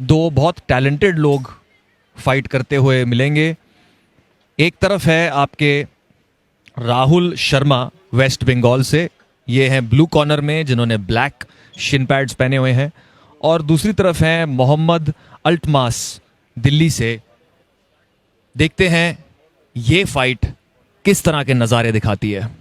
दो बहुत टैलेंटेड लोग फाइट करते हुए मिलेंगे। एक तरफ है आपके राहुल शर्मा वेस्ट बंगाल से, ये हैं ब्लू कॉर्नर में जिन्होंने ब्लैक शिन पैड्स पहने हुए हैं, और दूसरी तरफ है मोहम्मद अल्टमास दिल्ली से। देखते हैं ये फाइट किस तरह के नज़ारे दिखाती है।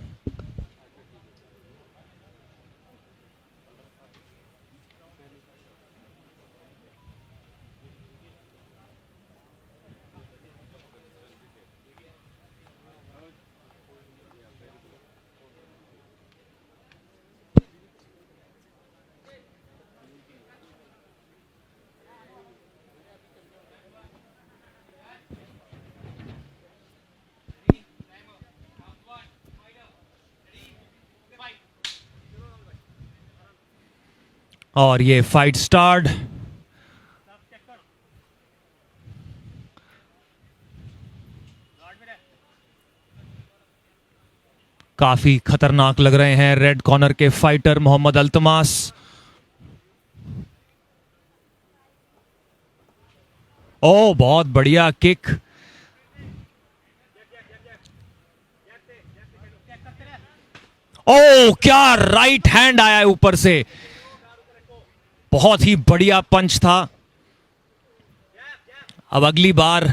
और ये फाइट स्टार्ट। काफी खतरनाक लग रहे हैं रेड कॉर्नर के फाइटर मोहम्मद अल्तमास। ओ बहुत बढ़िया किक। ओ क्या राइट हैंड आया है ऊपर से, बहुत ही बढ़िया पंच था। अब अगली बार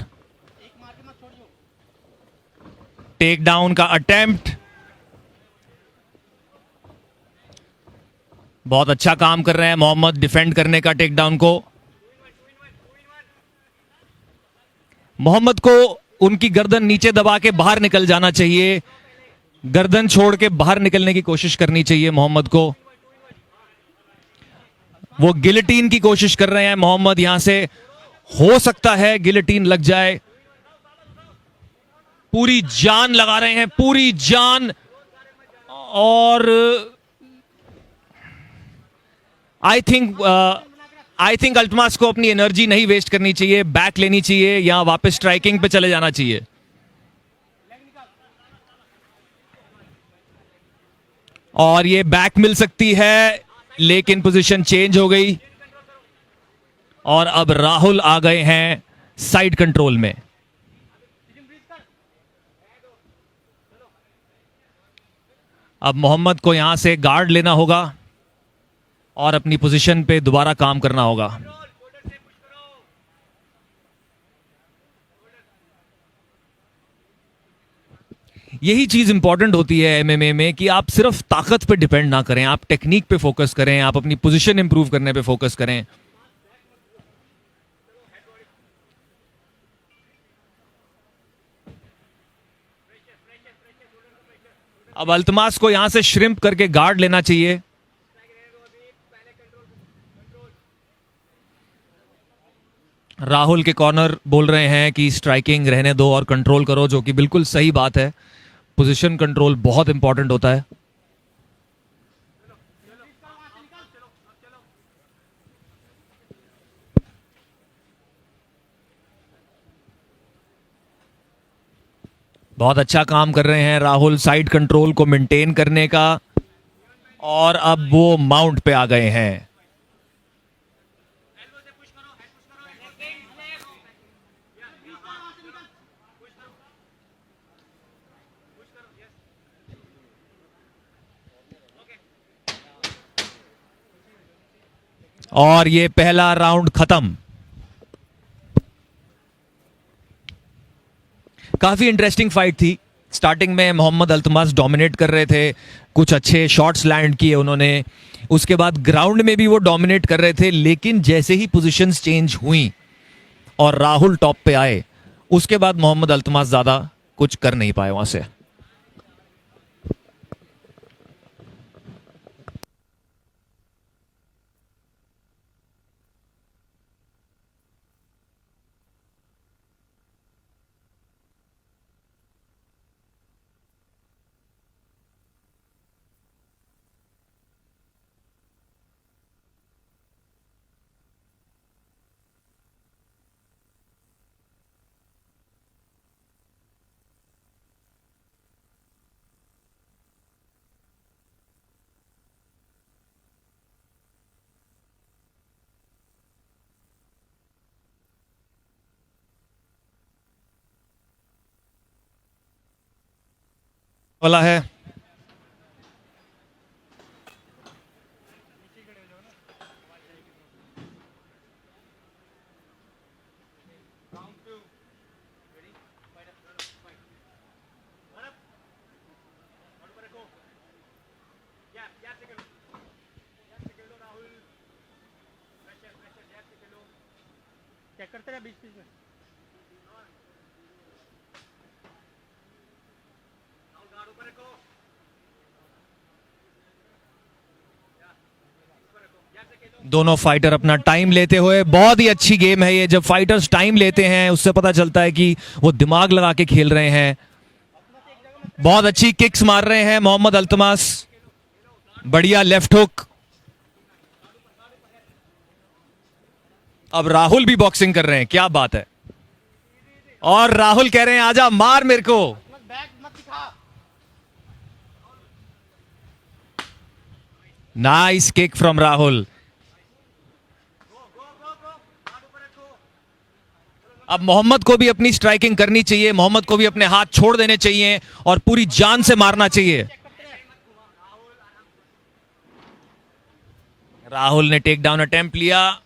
टेक डाउन का अटेम्प्ट। बहुत अच्छा काम कर रहे हैं मोहम्मद डिफेंड करने का टेक डाउन को। मोहम्मद को उनकी गर्दन नीचे दबा के बाहर निकल जाना चाहिए, गर्दन छोड़ के बाहर निकलने की कोशिश करनी चाहिए मोहम्मद को। वो गिलेटीन की कोशिश कर रहे हैं मोहम्मद, यहां से हो सकता है गिलेटीन लग जाए। पूरी जान लगा रहे हैं, पूरी जान। और आई थिंक अल्टमास को अपनी एनर्जी नहीं वेस्ट करनी चाहिए, बैक लेनी चाहिए या वापस स्ट्राइकिंग पे चले जाना चाहिए। और ये बैक मिल सकती है, लेकिन पोजीशन चेंज हो गई और अब राहुल आ गए हैं साइड कंट्रोल में। अब मोहम्मद को यहां से गार्ड लेना होगा और अपनी पोजीशन पे दोबारा काम करना होगा। यही चीज इंपॉर्टेंट होती है एमएमए में कि आप सिर्फ ताकत पे डिपेंड ना करें, आप टेक्निक पे फोकस करें, आप अपनी पोजीशन इंप्रूव करने पे फोकस करें। अब अल्तमास को यहां से श्रिम्प करके गार्ड लेना चाहिए। राहुल के कॉर्नर बोल रहे हैं कि स्ट्राइकिंग रहने दो और कंट्रोल करो, जो कि बिल्कुल सही बात है। पोजीशन कंट्रोल बहुत इंपॉर्टेंट होता है। बहुत अच्छा काम कर रहे हैं राहुल साइड कंट्रोल को मेंटेन करने का, और अब वो माउंट पे आ गए हैं। और ये पहला राउंड खत्म। काफी इंटरेस्टिंग फाइट थी। स्टार्टिंग में मोहम्मद अल्तमास डोमिनेट कर रहे थे, कुछ अच्छे शॉट्स लैंड किए उन्होंने, उसके बाद ग्राउंड में भी वो डोमिनेट कर रहे थे, लेकिन जैसे ही पोजीशंस चेंज हुई और राहुल टॉप पे आए, उसके बाद मोहम्मद अल्तमास ज्यादा कुछ कर नहीं पाए वहां से। वाला है। चेक करते रहे बीच बीच में। दोनों फाइटर अपना टाइम लेते हुए, बहुत ही अच्छी गेम है ये। जब फाइटर्स टाइम लेते हैं उससे पता चलता है कि वो दिमाग लगा के खेल रहे हैं। बहुत अच्छी किक्स मार रहे हैं मोहम्मद अल्तमास, बढ़िया लेफ्ट हुक। अब राहुल भी बॉक्सिंग कर रहे हैं, क्या बात है। और राहुल कह रहे हैं आजा मार मेरे को। बैक मत दिखा। Nice kick from Rahul. अब मोहम्मद को भी अपनी स्ट्राइकिंग करनी चाहिए, मोहम्मद को भी अपने हाथ छोड़ देने चाहिए और पूरी जान से मारना चाहिए। राहुल ने टेक डाउन अटेम्प्ट लिया।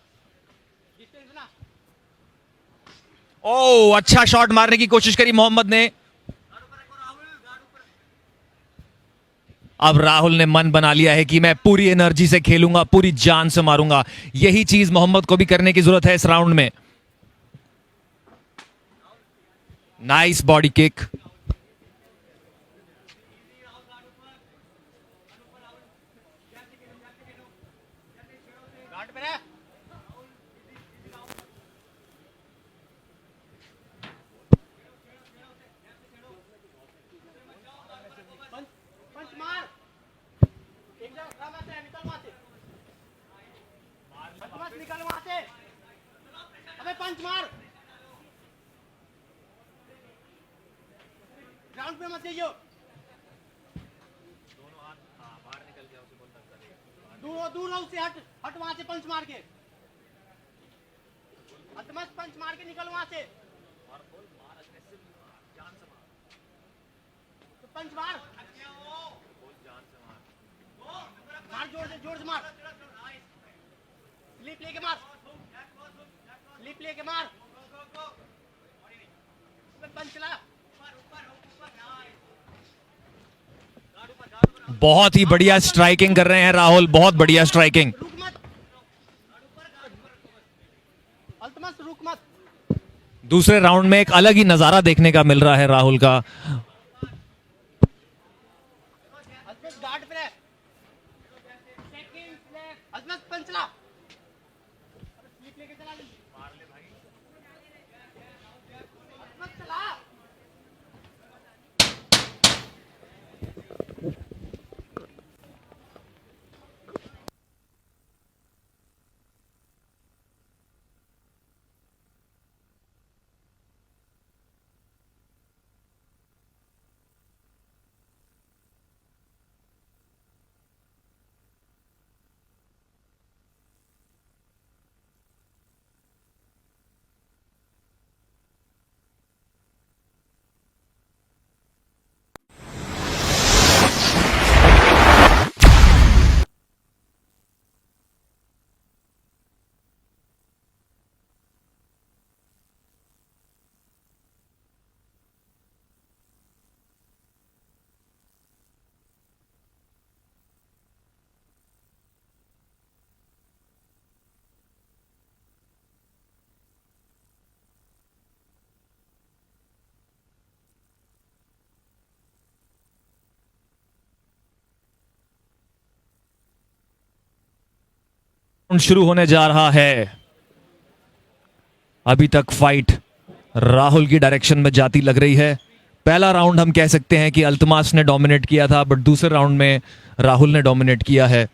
ओह, अच्छा शॉट मारने की कोशिश करी मोहम्मद ने। अब राहुल ने मन बना लिया है कि मैं पूरी एनर्जी से खेलूंगा, पूरी जान से मारूंगा। यही चीज मोहम्मद को भी करने की जरूरत है इस राउंड में। Nice body kick. गार्ड पे रह। पंच मार। एक जगह खड़ा मत रह, निकल वहां से। मत निकल वहां से। अबे पंच मार। ग्राउंड पे मत जाइयो। दूर दूर रहो उससे, हट हट वहां से। पंच मार के अतमस्त पंच मार के निकल वहां से। तो पंच मार। मार जोर से मार। स्लिप लेके मार। स्लिप लेके मार। पंच चला। बहुत ही बढ़िया स्ट्राइकिंग कर रहे हैं राहुल, बहुत बढ़िया स्ट्राइकिंग। रुक मत अल्तमस, रुक मत। दूसरे राउंड में एक अलग ही नजारा देखने का मिल रहा है राहुल का। अल्तमस गार्ड पे रह। अल्तमस पंच चला। स्लिप लेके चला। मार ले भाई। अल्तमस चला। शुरू होने जा रहा है। अभी तक फाइट राहुल की डायरेक्शन में जाती लग रही है। पहला राउंड हम कह सकते हैं कि अल्तमास ने डोमिनेट किया था, बट दूसरे राउंड में राहुल ने डोमिनेट किया है।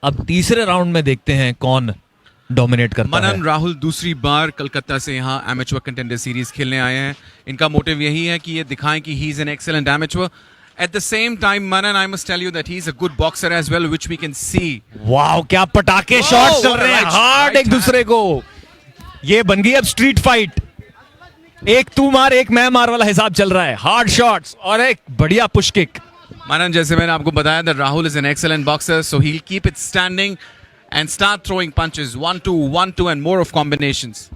अब तीसरे राउंड में देखते हैं कौन डोमिनेट करता है। मनन राहुल दूसरी बार कलकत्ता से यहाँ एमेच्योर कंटेंडर सीरीज खेलने आए हैं। इनका मोटिव यही है कि ये दिखाएं कि he is an excellent amateur. At the same time, Manan, I must tell you that he's a good boxer as well, which we can see. Wow, क्या पटाखे शॉट्स चल रहे हैं हार्ड एक दूसरे को। ये बन गई अब स्ट्रीट फाइट। एक तू मार एक मैं मार वाला हिसाब चल रहा है, हार्ड शॉट्स और एक बढ़िया पुश किक। Manan, जैसे मैंने आपको बताया that Rahul is an excellent boxer, so he'll keep it standing and start throwing punches, 1-2, 1-2, and more of combinations.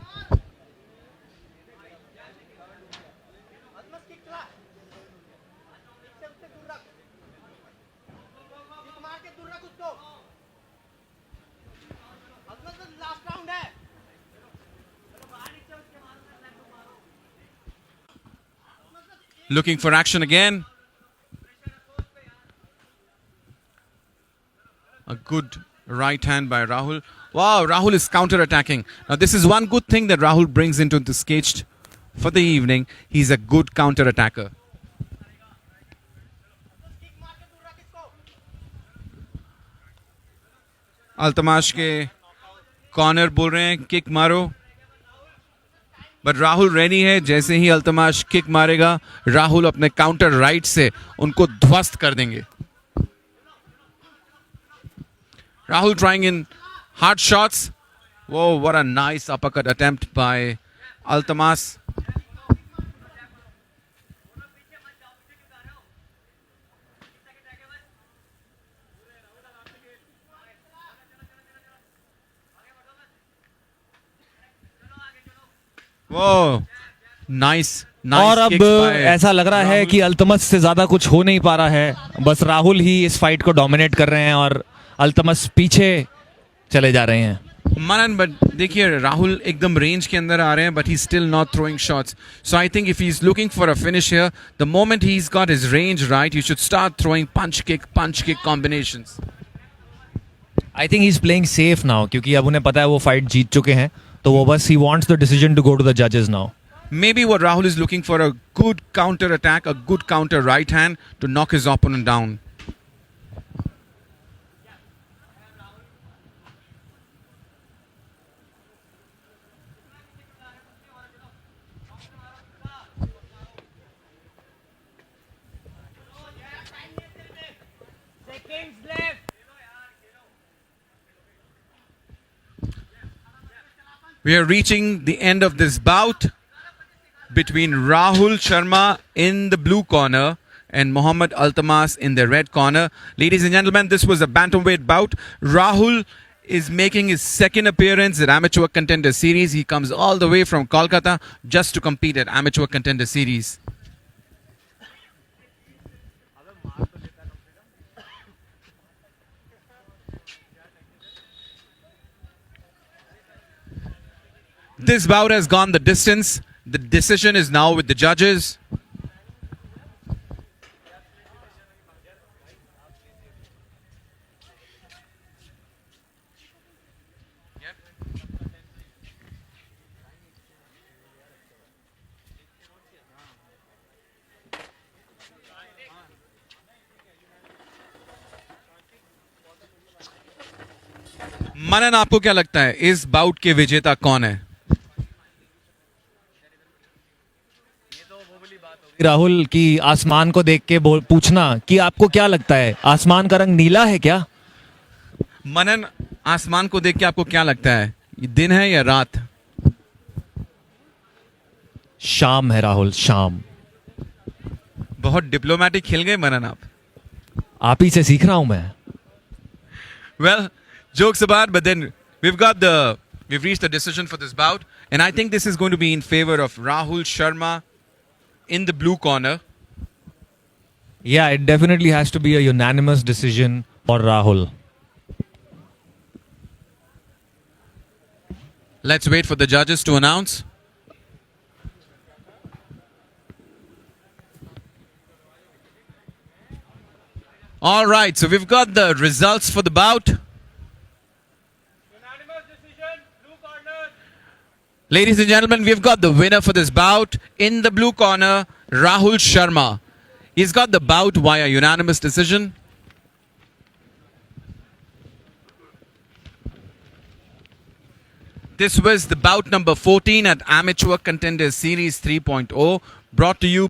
Azmat kick चला इससे उससे दूर रख किक मार के दूर रख उसको अजमत का लास्ट राउंड है चलो बाहर नीचे उसके मारो Looking for action again. A good right hand by Rahul. Wow, Rahul is counter-attacking. Now, this is one good thing that Rahul brings into this cage for the evening. He's a good counter-attacker. Kick मार के दूर रख इसको अल्तमाश के corner बोल रहे हैं kick मारो, बट राहुल रेडी है. जैसे ही अल्तमाश किक मारेगा, राहुल अपने काउंटर राइट से उनको ध्वस्त कर देंगे. Rahul trying in hard shots. Whoa, what a nice uppercut attempt by Altamas. Whoa, nice. और अब kicks by ऐसा लग रहा है Rahul. कि अल्तमस से ज्यादा कुछ हो नहीं पा रहा है, बस राहुल ही इस फाइट को डोमिनेट कर रहे हैं और अल्तमस पीछे चले जा रहे हैं. मनन, बट देखिए राहुल एकदम रेंज के अंदर आ रहे हैं, but he still not throwing shots. So I think if he is looking for a finish here, the moment he is got his range right, you should start throwing punch kick combinations. I think he is playing safe now, क्योंकि अब उन्हें पता है वो fight जीत चुके हैं, तो वो बस he wants the decision to go to the जजेस now. Maybe what Rahul is looking for, a good counter attack, a good counter right hand to knock his opponent down. Seconds left We are reaching the end of this bout between Rahul Sharma in the blue corner and Mohammad Altamas in the red corner. Ladies and gentlemen, this was a bantamweight bout. Rahul is making his second appearance at Amateur Contender Series. He comes all the way from Kolkata just to compete at Amateur Contender Series. This bout has gone the distance. The decision is now with the judges. मनन, आपको क्या लगता है इस bought के विजेता कौन है? राहुल की आसमान को देख के पूछना कि आपको क्या लगता है, आसमान का रंग नीला है क्या? मनन, आसमान को देख के आपको क्या लगता है, ये दिन है या रात? शाम है राहुल, शाम. बहुत डिप्लोमेटिक खेल गए मनन आप ही से सीख रहा हूं मैं. Well, jokes apart, but then we've reached the decision for this bout, and I think this is going to be in favor of Rahul Sharma in the blue corner. Yeah, it definitely has to be a unanimous decision for Rahul. Let's wait for the judges to announce. All right, so we've got the results for the bout. unanimous decision blue corner Ladies and gentlemen, we've got the winner for this bout in the blue corner, Rahul Sharma. He's got the bout via unanimous decision. This was the bout number 14 at Amateur Contender Series 3.0, brought to you